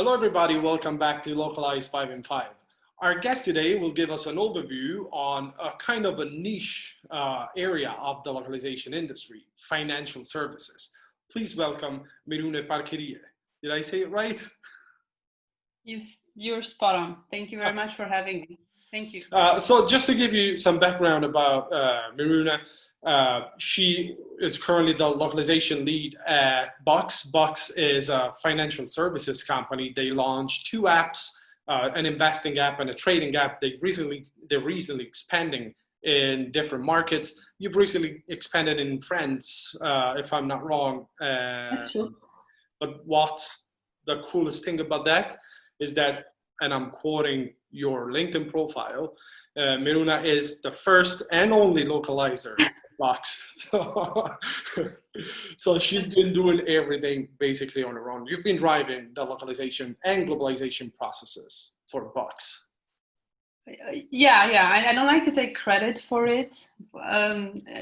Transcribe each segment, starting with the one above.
Hello, everybody. Welcome back to LocalEyes 5 and 5. Our guest today will give us an overview on a kind of a niche area of the localization industry, financial services. Please welcome Miruna Parchirie. Did I say it right? Yes, you're spot on. Thank you very much for having me. Thank you. So just to give you some background about Miruna, she is currently the localization lead at Box. Box is a financial services company. They launched two apps, an investing app and a trading app. They're recently expanding in different markets. You've recently expanded in France, if I'm not wrong. That's true. But what the coolest thing about that is that, and I'm quoting your LinkedIn profile, Miruna is the first and only localizer Box. So she's been doing everything basically on her own. You've been driving the localization and globalization processes for Box. Yeah. I don't like to take credit for it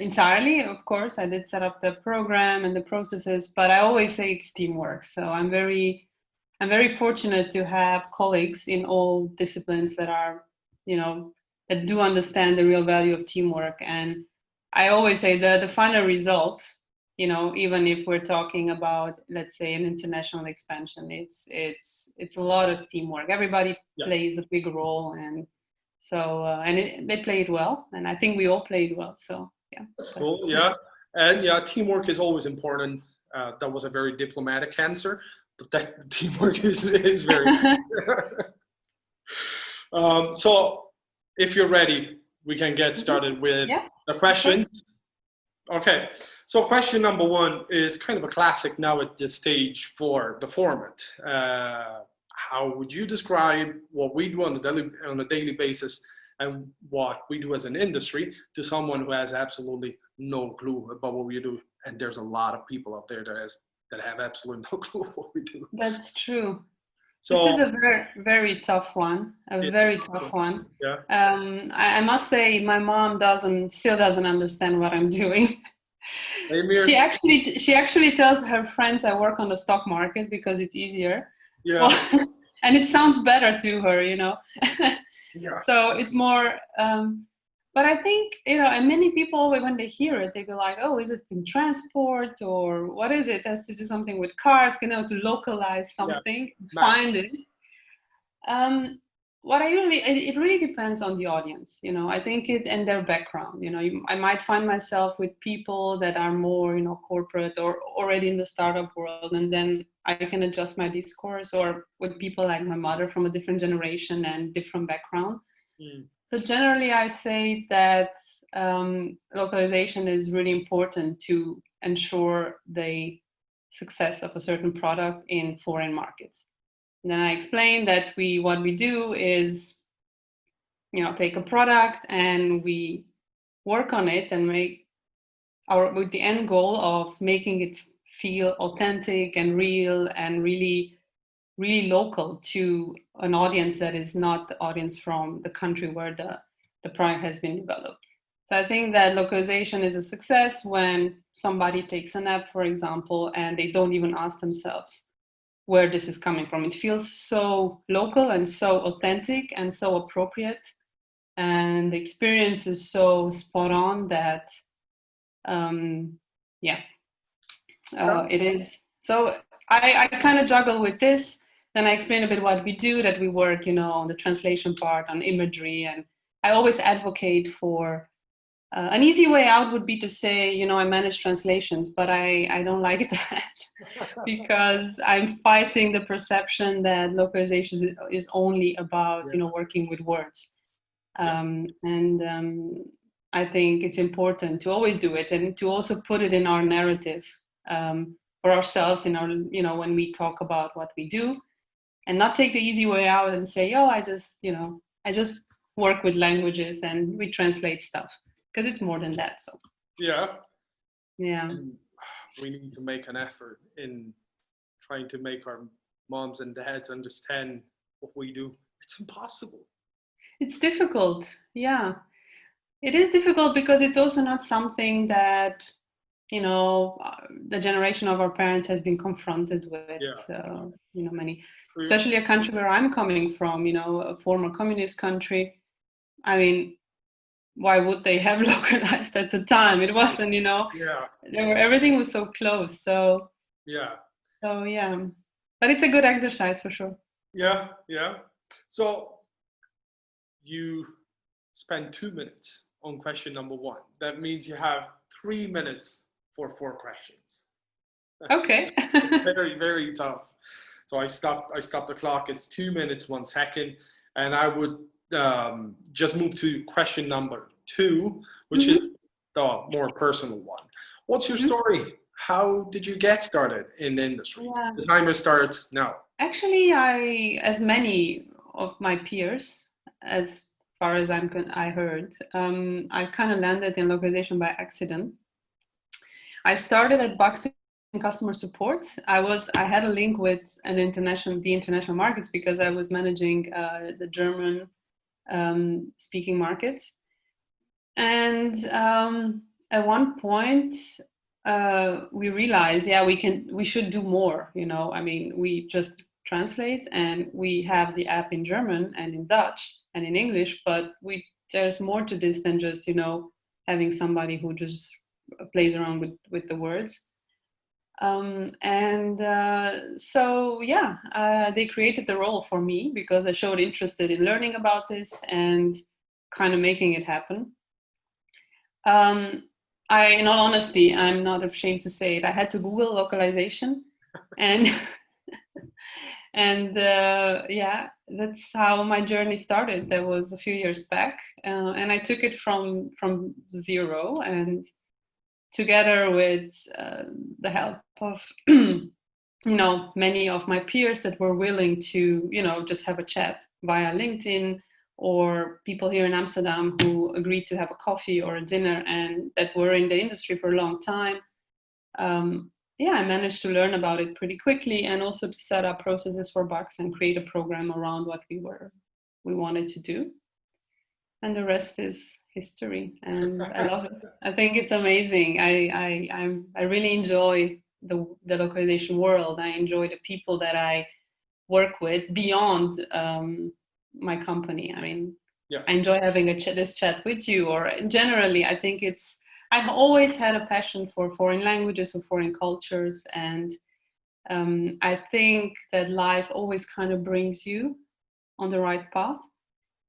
entirely. Of course, I did set up the program and the processes, but I always say it's teamwork. So I'm very fortunate to have colleagues in all disciplines that are, that do understand the real value of teamwork. And I always say that the final result, even if we're talking about, let's say, an international expansion, it's a lot of teamwork. Everybody plays a big role, and so they play it well, and I think we all played well. So yeah, that's cool. Yeah, and yeah, teamwork is always important. That was a very diplomatic answer, but that teamwork is very. So if you're ready, we can get started with the questions. Okay, so question number one is kind of a classic now at this stage for the format. How would you describe what we do on a daily basis and what we do as an industry to someone who has absolutely no clue about what we do? And there's a lot of people out there that have absolutely no clue what we do. That's true. So, this is a very, very tough one. Very tough one. Yeah. I must say, my mom still doesn't understand what I'm doing. She actually tells her friends I work on the stock market because it's easier. Yeah. Well, and it sounds better to her, Yeah. So it's more. But I think, and many people, when they hear it, they go like, oh, is it in transport or what is it? It has to do something with cars, to localize something, find it. It really depends on the audience, I think and their background, I might find myself with people that are more, corporate or already in the startup world, and then I can adjust my discourse, or with people like my mother from a different generation and different background. So generally, I say that localization is really important to ensure the success of a certain product in foreign markets. And then I explained that what we do is, take a product and we work on it and with the end goal of making it feel authentic and real and really really local to an audience that is not the audience from the country where the product has been developed. So I think that localization is a success when somebody takes an app, for example, and they don't even ask themselves where this is coming from. It feels so local and so authentic and so appropriate. And the experience is so spot on that, it is. So I kind of juggle with this. Then I explain a bit what we do, that we work, on the translation part, on imagery. And I always advocate for an easy way out would be to say, I manage translations, but I don't like that because I'm fighting the perception that localization is only about, working with words. I think it's important to always do it and to also put it in our narrative for ourselves in our, when we talk about what we do. And not take the easy way out and say, oh, I just work with languages and we translate stuff, because it's more than that. So yeah, and we need to make an effort in trying to make our moms and dads understand what we do. It's impossible. It's difficult. Yeah, it is difficult because it's also not something that the generation of our parents has been confronted with. Many. especially a country where I'm coming from, you know, a former communist country. I mean, why would they have localized at the time? It wasn't, you know, everything was so close. So yeah, but it's a good exercise for sure. Yeah. So you spend 2 minutes on question number 1. That means you have 3 minutes for 4 questions. That's okay. very, very tough. So I stopped the clock. It's 2 minutes, 1 second. And I would just move to question number 2, which is the more personal one. What's your story? How did you get started in the industry? Yeah. The timer starts now. Actually, as many of my peers, as far as I heard, I kind of landed in localization by accident. I started at Bucks in customer support. I had a link with the international markets because I was managing the German speaking markets. And at one point, we realized, we should do more. You know, I mean, we just translate and we have the app in German and in Dutch and in English, but there's more to this than just, you know, having somebody who just plays around with the words. They created the role for me because I showed interest in learning about this and kind of making it happen. In all honesty, I'm not ashamed to say it, I had to Google localization and that's how my journey started. That was a few years back, and I took it from zero, and together with the help of many of my peers that were willing to just have a chat via LinkedIn, or people here in Amsterdam who agreed to have a coffee or a dinner and that were in the industry for a long time. I managed to learn about it pretty quickly, and also to set up processes for Bucks and create a program around what we wanted to do. And the rest is history, and I love it. I think it's amazing. I really enjoy the localization world. I enjoy the people that I work with beyond my company. I mean, I enjoy having this chat with you, or generally, I think I've always had a passion for foreign languages or foreign cultures, and I think that life always kind of brings you on the right path.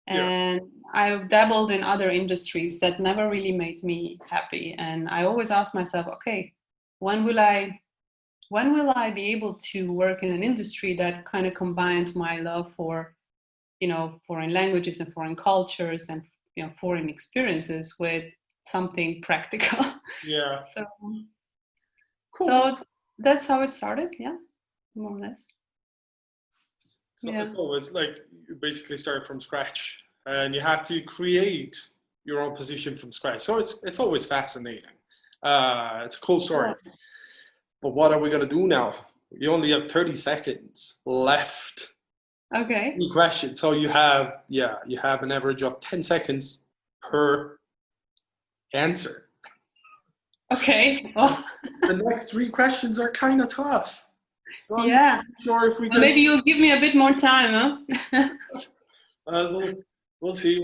And I've dabbled in other industries that never really made me happy. And I always ask myself, okay, when will I be able to work in an industry that kind of combines my love for, foreign languages and foreign cultures and, foreign experiences with something practical. Yeah. So, cool. So that's how it started. Yeah, more or less. So it's always like you basically start from scratch, and you have to create your own position from scratch. So it's always fascinating. It's a cool story. Yeah. But what are we gonna do now? You only have 30 seconds left. Okay. Any question? So you have an average of 10 seconds per answer. Okay. Well. The next 3 questions are kind of tough. So I'm not sure if we can. Maybe you'll give me a bit more time, huh? We'll see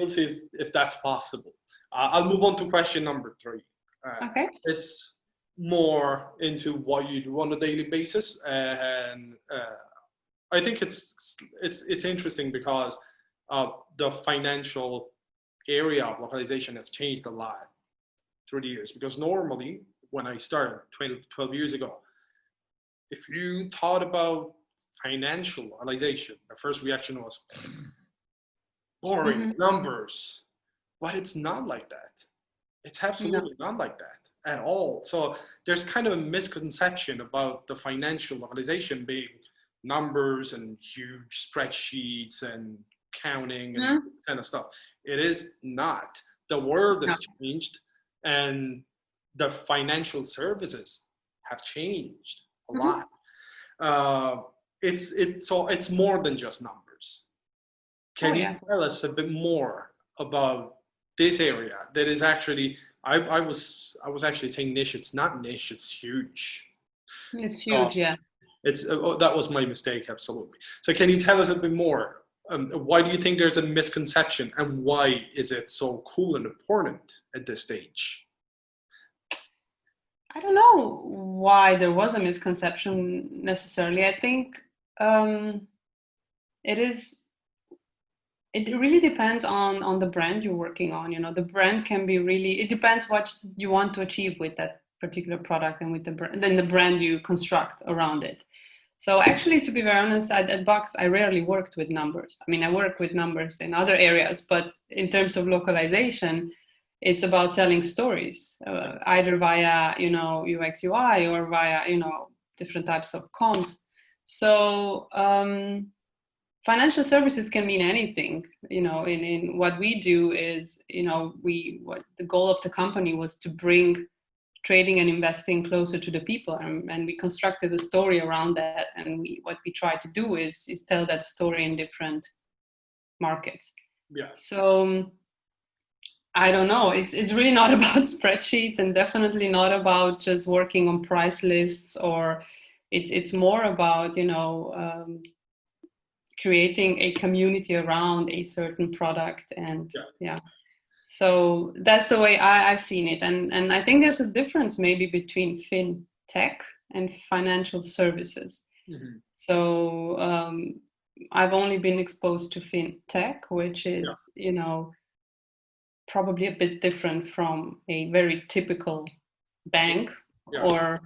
if that's possible. I'll move on to question number 3. Okay. It's more into what you do on a daily basis, and I think it's interesting because the financial area of localization has changed a lot through the years. Because normally, when I started 12 years ago, if you thought about financial localization, the first reaction was boring numbers. But it's not like that. It's absolutely not like that at all. So there's kind of a misconception about the financial localization being numbers and huge spreadsheets and counting and this kind of stuff. It is not. The world has changed, and the financial services have changed a lot. It's more than just numbers. Can you tell us a bit more about this area that is actually, I was actually saying niche. It's not niche, it's huge. It's huge. That was my mistake, absolutely. So can you tell us a bit more? Why do you think there's a misconception, and why is it so cool and important at this stage? I don't know why there was a misconception necessarily. I think it really depends on the brand you're working on. You know, the brand can be really, it depends what you want to achieve with that particular product and with the brand, then the brand you construct around it. So actually, to be very honest, at Box, I rarely worked with numbers. I mean, I work with numbers in other areas, but in terms of localization, it's about telling stories, either via, you know, UX UI or via, you know, different types of comms. So financial services can mean anything. You know, in what we do is, you know, what the goal of the company was to bring trading and investing closer to the people, and we constructed a story around that. And what we try to do is tell that story in different markets. Yeah. So I don't know. It's really not about spreadsheets, and definitely not about just working on price lists, or it's more about, you know, creating a community around a certain product. And yeah. So that's the way I've seen it. And I think there's a difference maybe between fintech and financial services. Mm-hmm. So I've only been exposed to fintech, which is, you know, probably a bit different from a very typical bank or,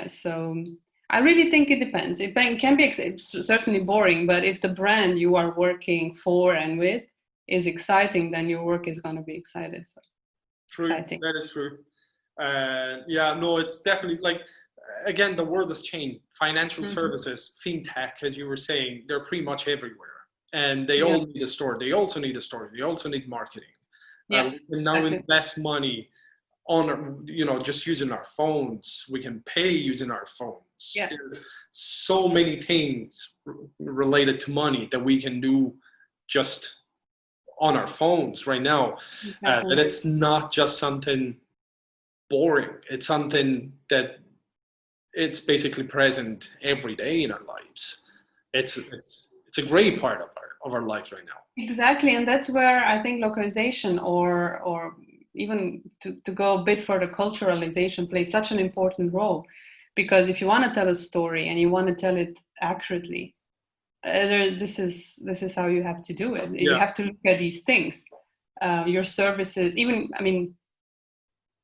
so I really think it depends. It can be certainly boring, but if the brand you are working for and with is exciting, then your work is going to be excited. So true. Exciting. That is true. No, it's definitely like, again, the world has changed. Financial services, fintech, as you were saying, they're pretty much everywhere. And they all need a store. They also need a story. They also need marketing. We can now invest money on, you know, just using our phones. We can pay using our phones. There's so many things related to money that we can do just on our phones right now. That it's not just something boring. It's something that it's basically present every day in our lives. It's a great part of our lives right now. Exactly, and that's where I think localization or even to go a bit further, culturalization plays such an important role. Because if you want to tell a story and you want to tell it accurately, this is how you have to do it. You have to look at these things. Your services, even, I mean,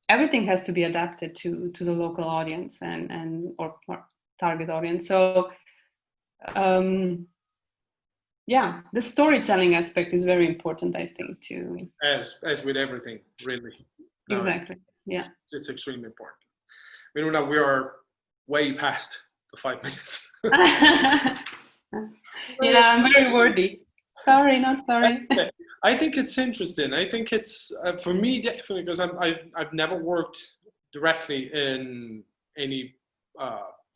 everything has to be adapted to the local audience and or target audience. So the storytelling aspect is very important, I think, too. As with everything, really. Exactly. It's extremely important. Miruna, we are way past the 5 minutes. I'm very wordy. Sorry, not sorry. I think it's interesting. I think it's for me definitely, because I've never worked directly in any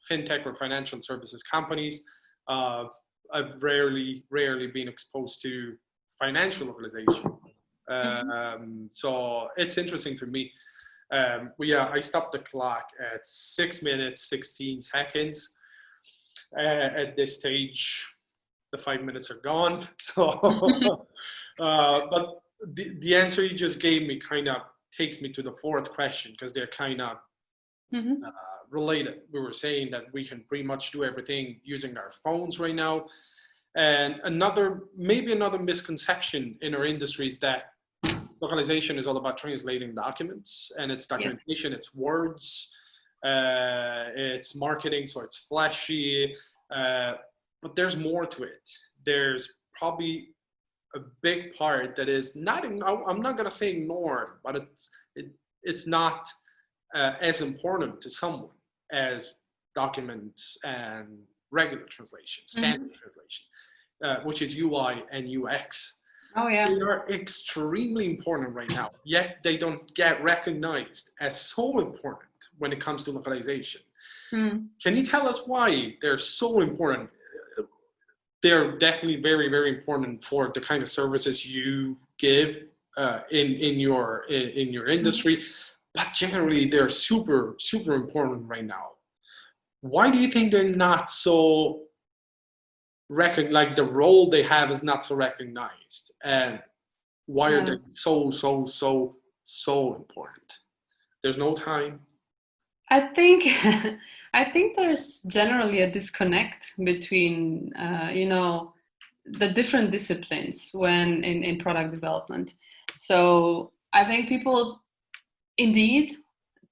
fintech or financial services companies. I've rarely been exposed to financial localization. So it's interesting for me. I stopped the clock at 6 minutes, 16 seconds. At this stage, the 5 minutes are gone. So, but the answer you just gave me kind of takes me to the fourth question, because they're kind of related. We were saying that we can pretty much do everything using our phones right now. And maybe another misconception in our industry is that localization is all about translating documents, and it's documentation, it's words, it's marketing, so it's flashy, but there's more to it. There's probably a big part that is not, I'm not going to say ignored, but it's not as important to someone as documents and regular translation, standard translation, which is UI and UX. Oh, yeah. They are extremely important right now, yet they don't get recognized as so important when it comes to localization. Can you tell us why they're so important? They're definitely very, very important for the kind of services you give in your industry, but generally they're super, super important right now. why do you think they're not so like the role they have is not so recognized, and why are they so important? There's no time. I think I think there's generally a disconnect between the different disciplines when in product development. So I think people indeed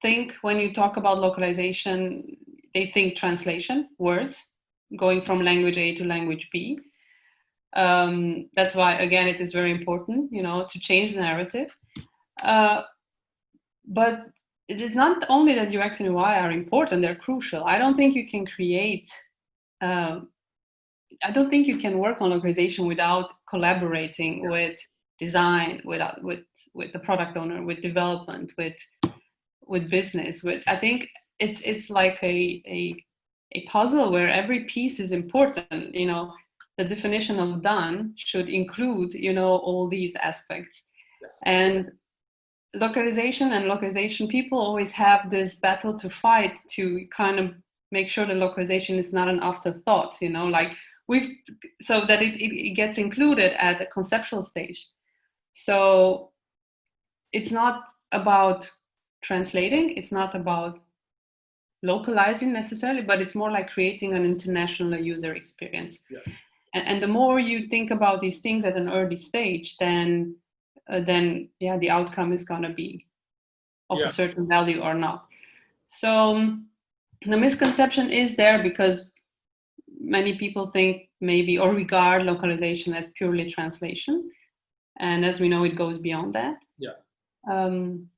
think when you talk about localization, they think translation, words, going from language A to language B. That's why, again, it is very important, to change the narrative. But it is not only that UX and UI are important, they're crucial. I don't think you can I don't think you can work on localization without collaborating with design, with the product owner, with development, with business. I think it's like a puzzle where every piece is important. The definition of done should include all these aspects. And localization people always have this battle to fight to kind of make sure the localization is not an afterthought, so that it gets included at the conceptual stage. So it's not about translating, it's not about localizing necessarily, but it's more like creating an international user experience. Yeah. And the more you think about these things at an early stage, then the outcome is going to be of a certain value or not. So the misconception is there because many people think maybe or regard localization as purely translation, and as we know, it goes beyond that.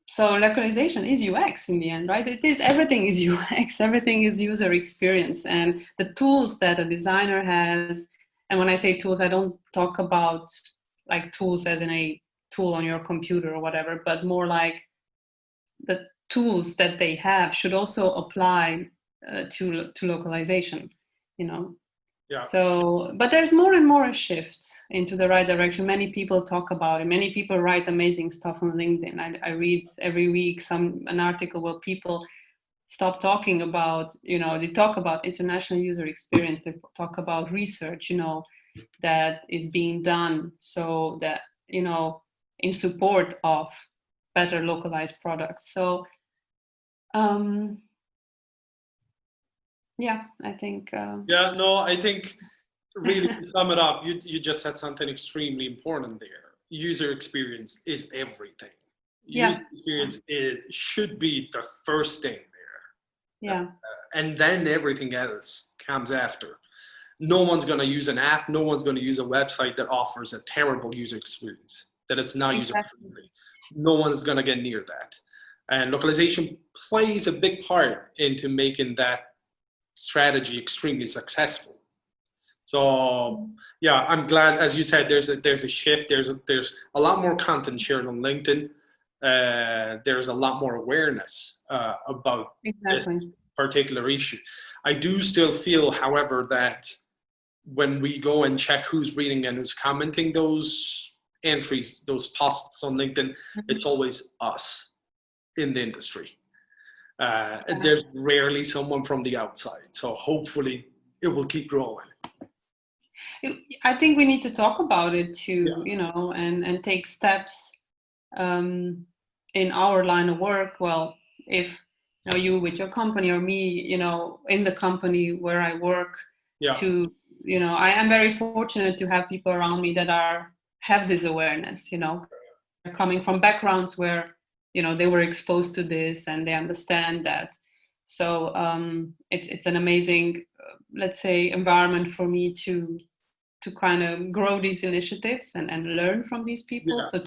So localization is UX in the end, right? Everything is UX, everything is user experience, and the tools that a designer has. And when I say tools, I don't talk about like tools as in a tool on your computer or whatever, but more like the tools that they have should also apply to localization, So, but there's more and more a shift into the right direction. Many people talk about it. Many people write amazing stuff on LinkedIn. I read every week an article where people stop talking about, they talk about international user experience. They talk about research, that is being done so that, in support of better localized products. So, I think. I think really to sum it up, you just said something extremely important there. User experience is everything. User experience should be the first thing there. And then everything else comes after. No one's going to use an app. No one's going to use a website that offers a terrible user experience, that it's not user-friendly. No one's going to get near that. And localization plays a big part into making that strategy extremely successful. So I'm glad, as you said, there's a shift. There's a lot more content shared on LinkedIn. There's a lot more awareness about this particular issue. I do still feel, however, that when we go and check who's reading and who's commenting those entries, those posts on LinkedIn, it's always us in the industry. There's rarely someone from the outside. So hopefully it will keep growing. I think we need to talk about it too, and take steps in our line of work. Well, if you with your company or me, in the company where I work, to, I am very fortunate to have people around me that have this awareness, They're coming from backgrounds where, they were exposed to this and they understand that. So it's an amazing, let's say, environment for me to kind of grow these initiatives and learn from these people. So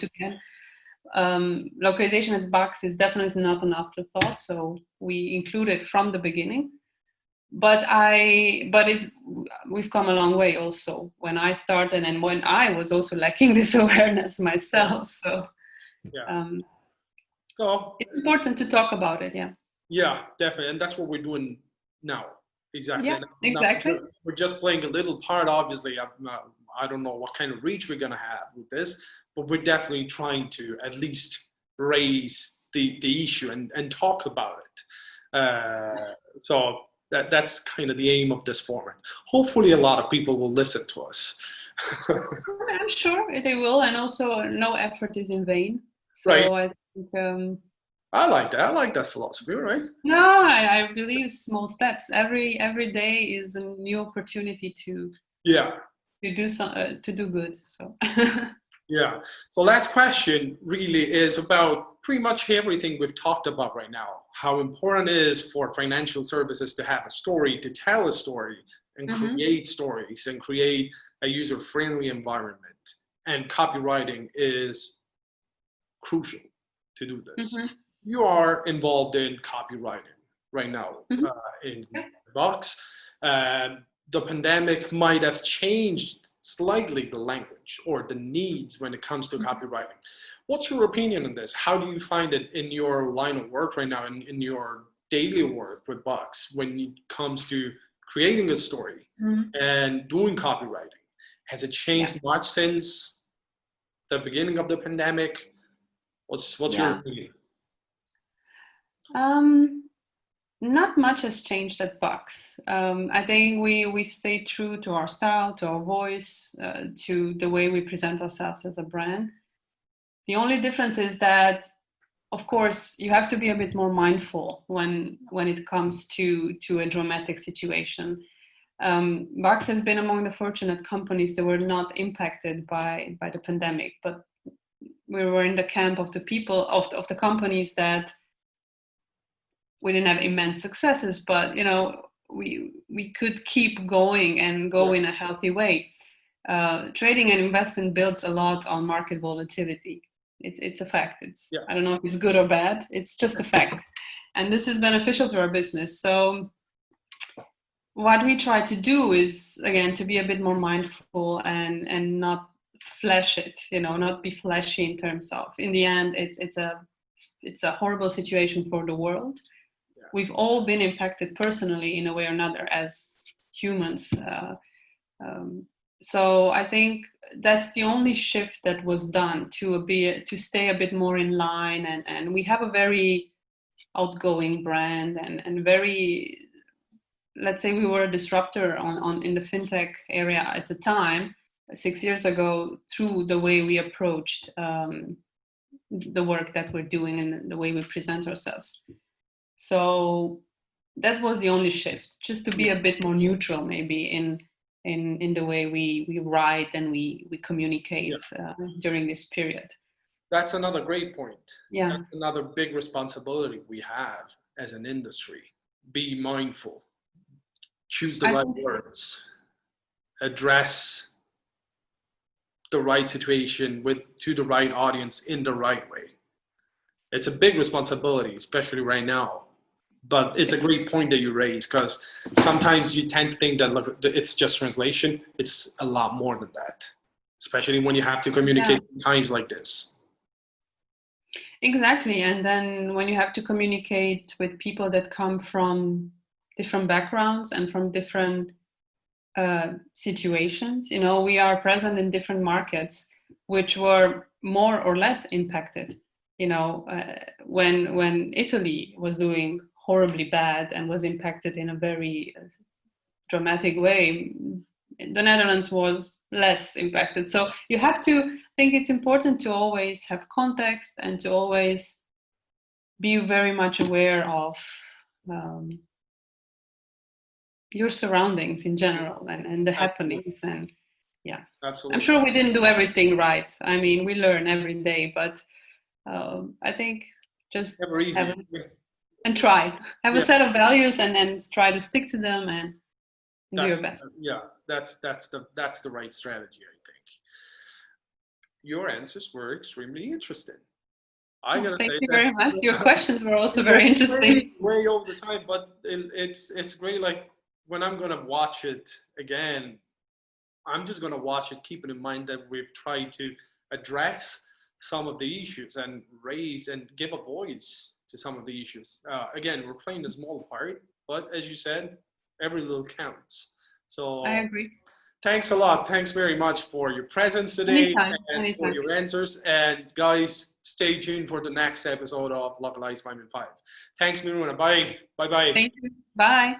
localization at Box is definitely not an afterthought. So we include it from the beginning. But we've come a long way also when I started and when I was also lacking this awareness myself. So it's important to talk about it. Yeah, definitely. And that's what we're doing now. Exactly. Yeah, exactly. We're just playing a little part, obviously. I don't know what kind of reach we're going to have with this, but we're definitely trying to at least raise the issue and talk about it. So That's kind of the aim of this format. Hopefully a lot of people will listen to us. I'm sure they will, and also no effort is in vain. So right. I think I like that. I like that philosophy, right? No, I believe small steps. Every day is a new opportunity to do good. So yeah. So last question really is about pretty much everything we've talked about right now. How important it is for financial services to have a story, to tell a story, and create stories, and create a user-friendly environment. And copywriting is crucial to do this. You are involved in copywriting right now in Box. The pandemic might have changed slightly the language or the needs when it comes to copywriting. What's your opinion on this? How do you find it in your line of work right now, in your daily work with Box, when it comes to creating a story and doing copywriting? Has it changed much since the beginning of the pandemic? What's your opinion? Not much has changed at Box. I think we've stayed true to our style, to our voice, to the way we present ourselves as a brand. The only difference is that, of course, you have to be a bit more mindful when it comes to a dramatic situation. Box has been among the fortunate companies that were not impacted by the pandemic, but we were in the camp of the people of the companies that we didn't have immense successes, but we could keep going and go in a healthy way. Trading and investing builds a lot on market volatility. It's a fact. I don't know if it's good or bad. It's just a fact, and this is beneficial to our business. So what we try to do is, again, to be a bit more mindful and not flash it. Not be flashy in terms of. In the end, it's a horrible situation for the world. We've all been impacted personally in a way or another as humans. So I think that's the only shift that was done to stay a bit more in line. And we have a very outgoing brand and very, let's say we were a disruptor in the fintech area at the time, 6 years ago, through the way we approached the work that we're doing and the way we present ourselves. So that was the only shift, just to be a bit more neutral, maybe in the way we write and we communicate during this period. That's another great point. Yeah, that's another big responsibility we have as an industry. Be mindful, choose the right words, address the right situation to the right audience in the right way. It's a big responsibility, especially right now. But it's a great point that you raise, because sometimes you tend to think that, look, it's just translation. It's a lot more than that, especially when you have to communicate in times like this. Exactly. And then when you have to communicate with people that come from different backgrounds and from different situations, we are present in different markets which were more or less impacted. When Italy was doing horribly bad and was impacted in a very dramatic way, the Netherlands was less impacted. So you have to think it's important to always have context and to always be very much aware of your surroundings in general and the happenings. And absolutely. I'm sure we didn't do everything right. I mean, we learn every day, but I think just and try have a set of values and then try to stick to them and do your best. That's the right strategy, I think. Your answers were extremely interesting. Thank you very much. Your questions were also very interesting. Way over the time, but it's great. Like, when I'm gonna watch it again, I'm just gonna watch it keeping in mind that we've tried to address some of the issues and raise and give a voice to some of the issues. Again, we're playing a small part, but as you said, every little counts. So I agree. Thanks a lot. Thanks very much for your presence today and for your answers. And guys, stay tuned for the next episode of LocalEyes 5 and 5. Thanks, Miruna. Bye. Bye-bye. Thank you. Bye.